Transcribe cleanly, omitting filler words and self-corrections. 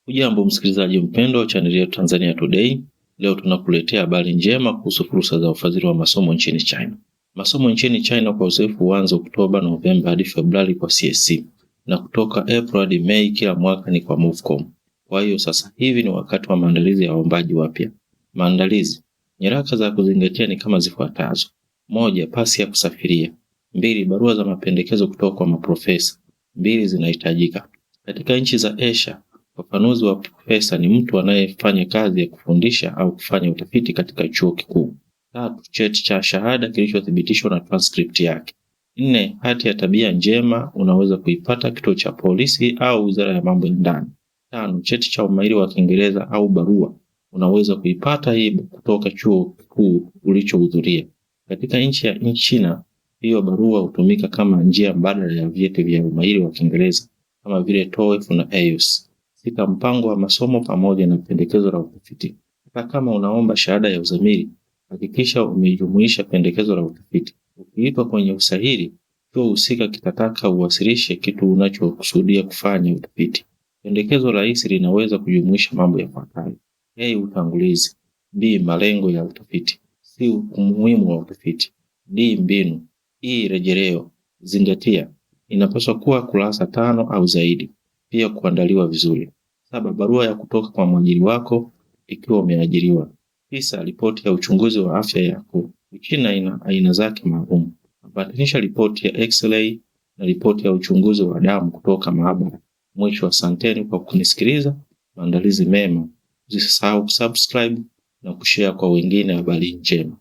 Hujambo msikilizaji mpendwa wa chaneli yetu Tanzania Today. Leo tunakuletea habari njema kuhusu fursa za ufadhili wa masomo nchini China. Masomo nchini China kwa uzoefu huanza Oktoba, Novemba hadi Februari kwa CSC, na kutoka April hadi Mei kila mwaka ni kwa MOVCOM. Kwa hiyo sasa hivi ni wakati wa maandalizi ya waombaji wapya. Maandalizi. Nyaraka za kuzingatia ni kama zifuatazo: 1. Pasi ya kusafiria. 2. Barua za mapendekezo kutoka kwa maprofesa. 2 zinahitajika. Katika nchi za Asia, ufafanuzi wa profesa ni mtu anayefanya kazi ya kufundisha au kufanya utafiti katika chuo kikuu. 3. Cheti cha shahada kilichothibitishwa na transcript yake. 4. Hati ya tabia njema, unaweza kuipata kituo cha polisi au Wizara ya Mambo ya Ndani. 5. Cheti cha umahiri wa Kiingereza au barua, unaweza kuipata hii kutoka chuo kikuu ulichohudhuria. Katika nchi ya China, hiyo barua hutumika kama njia mbadala ya vyeti vya umahiri wa Kiingereza kama vile TOEFL na IELTS. 6. Mpango wa masomo pamoja na pendekezo la utafiti. Hata kama unaomba shahada ya uzamili, hakikisha umejumuisha pendekezo la utafiti. Ukiitwa kwenye usahili, chuo husika kitataka uwasilishe kitu unachokusudia kufanya utafiti. Pendekezo rahisi linaweza kujumuisha mambo yafuatayo: A. Utangulizi. B. Malengo ya utafiti. C. Umuhimu wa utafiti. D. Mbinu. E. Rejeleo. Zingatia, inapaswa kuwa kurasa 5 au zaidi. Pia kuandaliwa vizuri. 7. Barua ya kutoka kwa mwajiri wako ikiwa umeajiriwa. 9. Ripoti ya uchunguzi wa afya yako. China ina aina zake maalum. Ambatanisha ripoti ya X-ray na ripoti ya uchunguzi wa damu kutoka maabara. Mwisho, asanteni kwa kunisikiliza. Maandalizi mema. Usisahau kusubscribe na kushare kwa wengine habari njema.